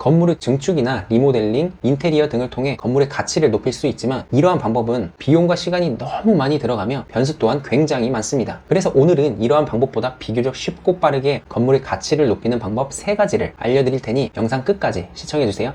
건물의 증축이나 리모델링, 인테리어 등을 통해 건물의 가치를 높일 수 있지만 이러한 방법은 비용과 시간이 너무 많이 들어가며 변수 또한 굉장히 많습니다. 그래서 오늘은 이러한 방법보다 비교적 쉽고 빠르게 건물의 가치를 높이는 방법 3가지를 알려드릴 테니 영상 끝까지 시청해주세요.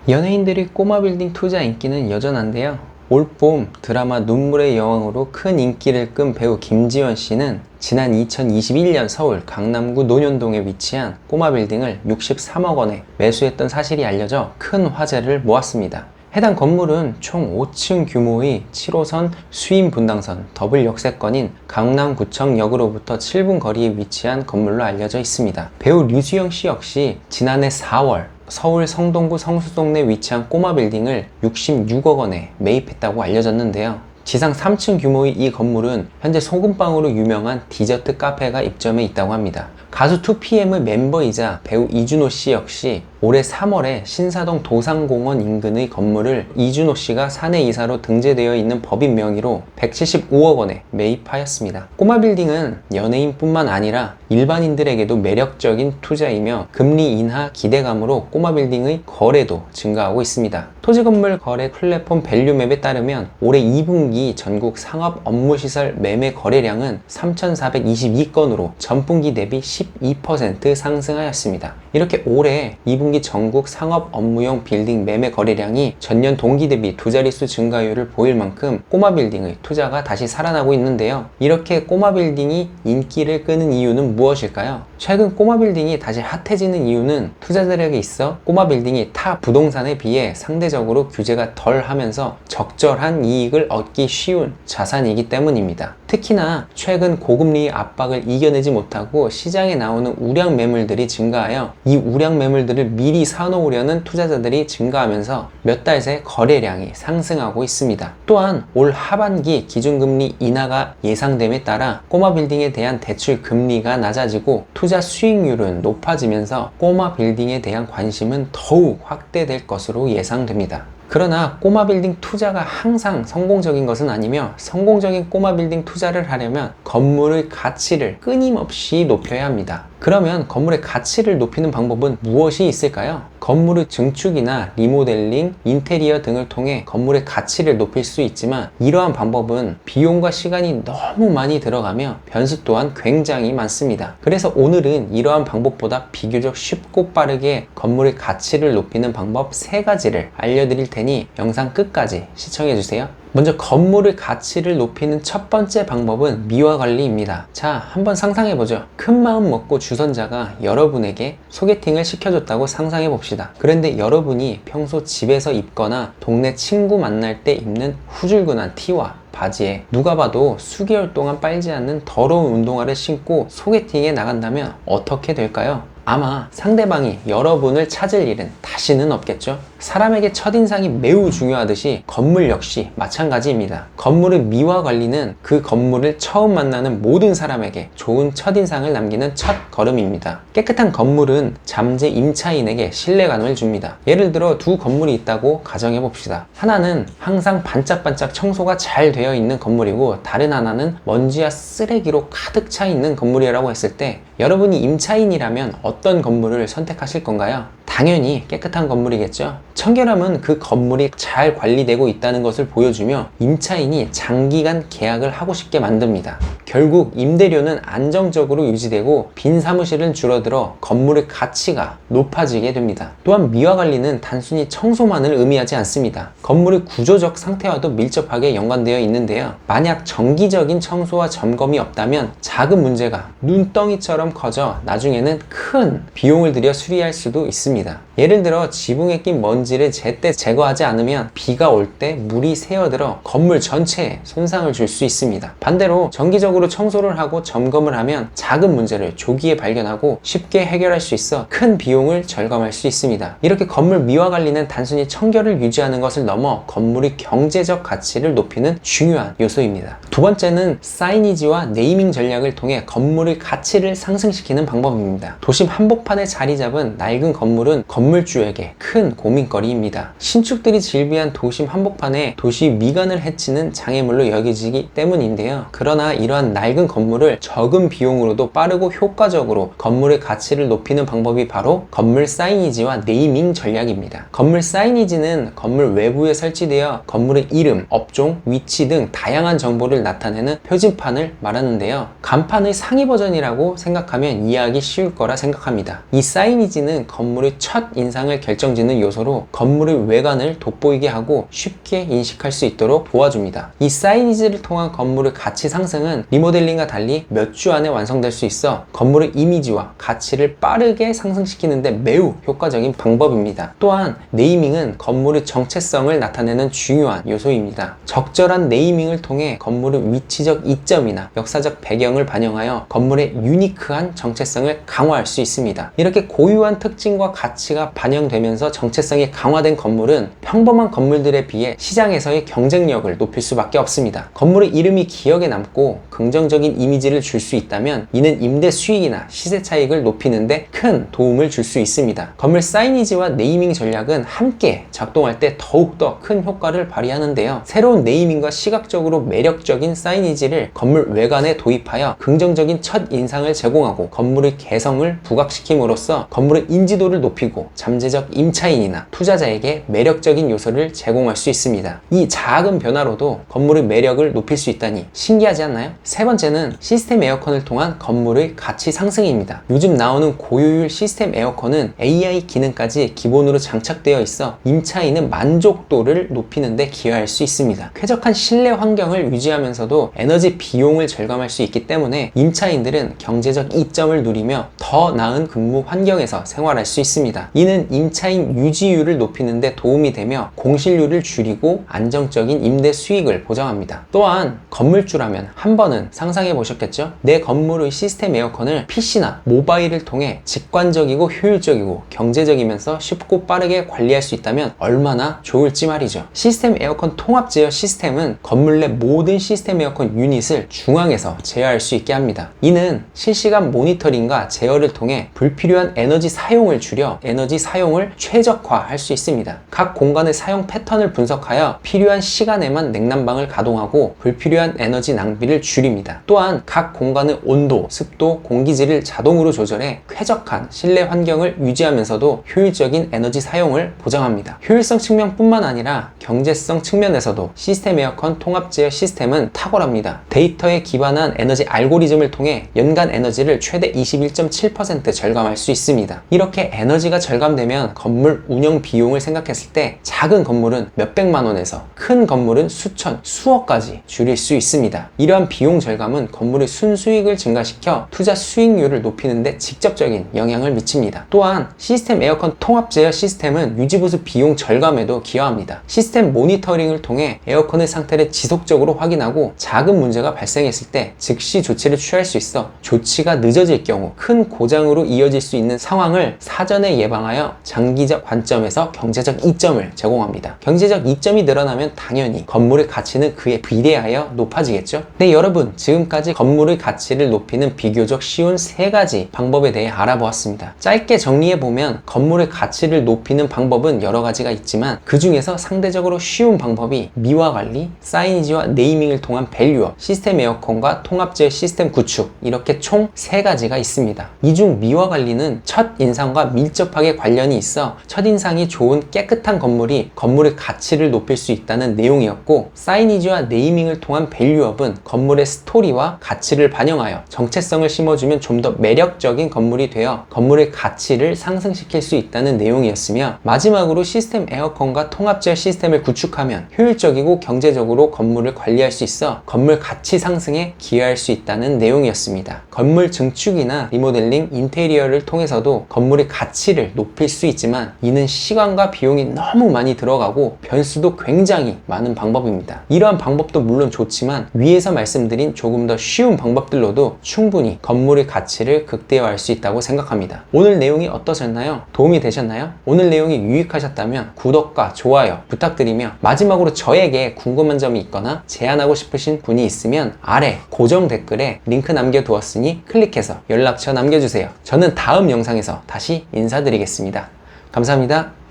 연예인들의 꼬마 빌딩 투자 인기는 여전한데요. 올봄 드라마 눈물의 여왕으로 큰 인기를 끈 배우 김지원 씨는 지난 2021년 서울 강남구 논현동에 위치한 꼬마 빌딩을 63억 원에 매수했던 사실이 알려져 큰 화제를 모았습니다. 해당 건물은 총 5층 규모의 7호선 수인 분당선 더블 역세권인 강남구청역으로부터 7분 거리에 위치한 건물로 알려져 있습니다. 배우 류수영 씨 역시 지난해 4월 서울 성동구 성수동에 위치한 꼬마 빌딩을 66억 원에 매입했다고 알려졌는데요. 지상 3층 규모의 이 건물은 현재 소금빵으로 유명한 디저트 카페가 입점해 있다고 합니다. 가수 2PM의 멤버이자 배우 이준호 씨 역시 올해 3월에 신사동 도산공원 인근의 건물을 이준호 씨가 사내 이사로 등재되어 있는 법인 명의로 175억 원에 매입하였습니다. 꼬마 빌딩은 연예인뿐만 아니라 일반인들에게도 매력적인 투자이며 금리 인하 기대감으로 꼬마 빌딩의 거래도 증가하고 있습니다. 토지건물 거래 플랫폼 밸류맵에 따르면 올해 2분기 전국 상업 업무시설 매매 거래량은 3,422건으로 전분기 대비 12% 상승하였습니다. 이렇게 올해 2분기 전국 상업 업무용 빌딩 매매 거래량이 전년 동기 대비 2자릿수 증가율을 보일 만큼 꼬마 빌딩의 투자가 다시 살아나고 있는데요. 이렇게 꼬마 빌딩이 인기를 끄는 이유는 무엇일까요? 최근 꼬마 빌딩이 다시 핫해지는 이유는 투자자들에게 있어 꼬마 빌딩이 타 부동산에 비해 상대적으로 규제가 덜 하면서 적절한 이익을 얻기 쉬운 자산이기 때문입니다. 특히나 최근 고금리의 압박을 이겨내지 못하고 시장에 나오는 우량 매물들이 증가하여 이 우량 매물들을 미리 사놓으려는 투자자들이 증가하면서 몇 달 새 거래량이 상승하고 있습니다. 또한 올 하반기 기준금리 인하가 예상됨에 따라 꼬마 빌딩에 대한 대출 금리가 낮아지고 투자 수익률은 높아지면서 꼬마 빌딩에 대한 관심은 더욱 확대될 것으로 예상됩니다. 그러나 꼬마 빌딩 투자가 항상 성공적인 것은 아니며 성공적인 꼬마 빌딩 투자를 하려면 건물의 가치를 끊임없이 높여야 합니다. 그러면 건물의 가치를 높이는 방법은 무엇이 있을까요? 건물의 증축이나 리모델링, 인테리어 등을 통해 건물의 가치를 높일 수 있지만 이러한 방법은 비용과 시간이 너무 많이 들어가며 변수 또한 굉장히 많습니다. 그래서 오늘은 이러한 방법보다 비교적 쉽고 빠르게 건물의 가치를 높이는 방법 3가지를 알려드릴 테니 영상 끝까지 시청해주세요. 먼저 건물의 가치를 높이는 첫 번째 방법은 미화 관리입니다. 자, 한번 상상해보죠. 큰 마음 먹고 주선자가 여러분에게 소개팅을 시켜줬다고 상상해봅시다. 그런데 여러분이 평소 집에서 입거나 동네 친구 만날 때 입는 후줄근한 티와 바지에 누가 봐도 수개월 동안 빨지 않는 더러운 운동화를 신고 소개팅에 나간다면 어떻게 될까요? 아마 상대방이 여러분을 찾을 일은 다시는 없겠죠? 사람에게 첫인상이 매우 중요하듯이 건물 역시 마찬가지입니다. 건물의 미화 관리는 그 건물을 처음 만나는 모든 사람에게 좋은 첫인상을 남기는 첫 걸음입니다. 깨끗한 건물은 잠재 임차인에게 신뢰감을 줍니다. 예를 들어 두 건물이 있다고 가정해봅시다. 하나는 항상 반짝반짝 청소가 잘 되어 있는 건물이고 다른 하나는 먼지와 쓰레기로 가득 차 있는 건물이라고 했을 때 여러분이 임차인이라면 어떤 건물을 선택하실 건가요? 당연히 깨끗한 건물이겠죠. 청결함은 그 건물이 잘 관리되고 있다는 것을 보여주며 임차인이 장기간 계약을 하고 싶게 만듭니다. 결국 임대료는 안정적으로 유지되고 빈 사무실은 줄어들어 건물의 가치가 높아지게 됩니다. 또한 미화 관리는 단순히 청소만을 의미하지 않습니다. 건물의 구조적 상태와도 밀접하게 연관되어 있는데요. 만약 정기적인 청소와 점검이 없다면 작은 문제가 눈덩이처럼 커져 나중에는 큰 비용을 들여 수리할 수도 있습니다. 예를 들어 지붕에 낀 먼지를 제때 제거하지 않으면 비가 올 때 물이 새어들어 건물 전체에 손상을 줄 수 있습니다. 반대로 정기적으로 청소를 하고 점검을 하면 작은 문제를 조기에 발견하고 쉽게 해결할 수 있어 큰 비용을 절감할 수 있습니다. 이렇게 건물 미화 관리는 단순히 청결을 유지하는 것을 넘어 건물의 경제적 가치를 높이는 중요한 요소입니다. 두 번째는 사이니지와 네이밍 전략을 통해 건물의 가치를 상승시키는 방법입니다. 도심 한복판에 자리 잡은 낡은 건물은 건물주에게 큰 고민거리입니다. 신축들이 질비한 도심 한복판에 도시 미관을 해치는 장애물로 여겨지기 때문인데요. 그러나 이러한 낡은 건물을 적은 비용으로도 빠르고 효과적으로 건물의 가치를 높이는 방법이 바로 건물 사이니지와 네이밍 전략입니다. 건물 사이니지는 건물 외부에 설치되어 건물의 이름, 업종, 위치 등 다양한 정보를 나타내는 표지판을 말하는데요. 간판의 상위 버전이라고 생각하면 이해하기 쉬울 거라 생각합니다. 이 사이니지는 건물의 첫 인상을 결정짓는 요소로 건물의 외관을 돋보이게 하고 쉽게 인식할 수 있도록 도와줍니다. 이 사이니지를 통한 건물의 가치 상승은 리모델링과 달리 몇 주 안에 완성될 수 있어 건물의 이미지와 가치를 빠르게 상승시키는데 매우 효과적인 방법입니다. 또한 네이밍은 건물의 정체성을 나타내는 중요한 요소입니다. 적절한 네이밍을 통해 건물의 위치적 이점이나 역사적 배경을 반영하여 건물의 유니크한 정체성을 강화할 수 있습니다. 이렇게 고유한 특징과 가치가 반영되면서 정체성이 강화된 건물은 평범한 건물들에 비해 시장에서의 경쟁력을 높일 수밖에 없습니다. 건물의 이름이 기억에 남고 긍정적인 이미지를 줄 수 있다면 이는 임대 수익이나 시세 차익을 높이는데 큰 도움을 줄 수 있습니다. 건물 사이니지와 네이밍 전략은 함께 작동할 때 더욱더 큰 효과를 발휘하는데요. 새로운 네이밍과 시각적으로 매력적인 사이니지를 건물 외관에 도입하여 긍정적인 첫 인상을 제공하고 건물의 개성을 부각시킴으로써 건물의 인지도를 높이고 잠재적 임차인이나 투자자에게 매력적인 요소를 제공할 수 있습니다. 이 작은 변화로도 건물의 매력을 높일 수 있다니 신기하지 않나요? 세 번째는 시스템 에어컨을 통한 건물의 가치 상승입니다. 요즘 나오는 고효율 시스템 에어컨은 AI 기능까지 기본으로 장착되어 있어 임차인의 만족도를 높이는 데 기여할 수 있습니다. 쾌적한 실내 환경을 유지하면서도 에너지 비용을 절감할 수 있기 때문에 임차인들은 경제적 이점을 누리며 더 나은 근무 환경에서 생활할 수 있습니다. 이는 임차인 유지율을 높이는 데 도움이 되며 공실률을 줄이고 안정적인 임대 수익을 보장합니다. 또한 건물주라면 한 번은 상상해 보셨겠죠? 내 건물의 시스템 에어컨을 PC나 모바일을 통해 직관적이고 효율적이고 경제적이면서 쉽고 빠르게 관리할 수 있다면 얼마나 좋을지 말이죠. 시스템 에어컨 통합 제어 시스템은 건물 내 모든 시스템 에어컨 유닛을 중앙에서 제어할 수 있게 합니다. 이는 실시간 모니터링과 제어를 통해 불필요한 에너지 사용을 줄여 에너지 사용을 최적화할 수 있습니다. 각 공간의 사용 패턴을 분석하여 필요한 시간에만 냉난방을 가동하고 불필요한 에너지 낭비를 줄입니다. 또한 각 공간의 온도, 습도, 공기질을 자동으로 조절해 쾌적한 실내 환경을 유지하면서도 효율적인 에너지 사용을 보장합니다. 효율성 측면뿐만 아니라 경제성 측면에서도 시스템 에어컨 통합 제어 시스템은 탁월합니다. 데이터에 기반한 에너지 알고리즘을 통해 연간 에너지를 최대 21.7% 절감할 수 있습니다. 이렇게 에너지가 절감되면 건물 운영 비용을 생각했을 때 작은 건물은 몇백만 원에서 큰 건물은 수천, 수억까지 줄일 수 있습니다. 이러한 비용 절감은 건물의 순수익을 증가시켜 투자 수익률을 높이는 데 직접적인 영향을 미칩니다. 또한 시스템 에어컨 통합 제어 시스템은 유지보수 비용 절감에도 기여합니다. 시스템 모니터링을 통해 에어컨의 상태를 지속적으로 확인하고 작은 문제가 발생했을 때 즉시 조치를 취할 수 있어 조치가 늦어질 경우 큰 고장으로 이어질 수 있는 상황을 사전에 예방하여 장기적 관점에서 경제적 이점을 제공합니다. 경제적 이점이 늘어나면 당연히 건물의 가치는 그에 비례하여 높아지겠죠? 네, 여러분, 지금까지 건물의 가치를 높이는 비교적 쉬운 3가지 방법에 대해 알아보았습니다. 짧게 정리해보면 건물의 가치를 높이는 방법은 여러 가지가 있지만 그 중에서 상대적으로 쉬운 방법이 미화 관리, 사이니지와 네이밍을 통한 밸류업, 시스템 에어컨과 통합제어 시스템 구축, 이렇게 총 3가지가 있습니다. 이 중 미화 관리는 첫 인상과 밀접하게 관련이 있어 첫인상이 좋은 깨끗한 건물이 건물의 가치를 높일 수 있다는 내용이었고, 사이니지와 네이밍을 통한 밸류업은 건물의 스토리와 가치를 반영하여 정체성을 심어주면 좀 더 매력적인 건물이 되어 건물의 가치를 상승시킬 수 있다는 내용이었으며, 마지막으로 시스템 에어컨과 통합제어 시스템을 구축하면 효율적이고 경제적으로 건물을 관리할 수 있어 건물 가치 상승에 기여할 수 있다는 내용이었습니다. 건물 증축이나 리모델링, 인테리어를 통해서도 건물의 가치를 높일 수 있지만 이는 시간과 비용이 너무 많이 들어가고 변수도 굉장히 많은 방법입니다. 이러한 방법도 물론 좋지만 위에서 말씀드린 조금 더 쉬운 방법들로도 충분히 건물의 가치를 극대화할 수 있다고 생각합니다. 오늘 내용이 어떠셨나요? 도움이 되셨나요? 오늘 내용이 유익하셨다면 구독과 좋아요 부탁드리며, 마지막으로 저에게 궁금한 점이 있거나 제안하고 싶으신 분이 있으면 아래 고정 댓글에 링크 남겨두었으니 클릭해서 연락처 남겨주세요. 저는 다음 영상에서 다시 인사드리겠습니다. 감사합니다.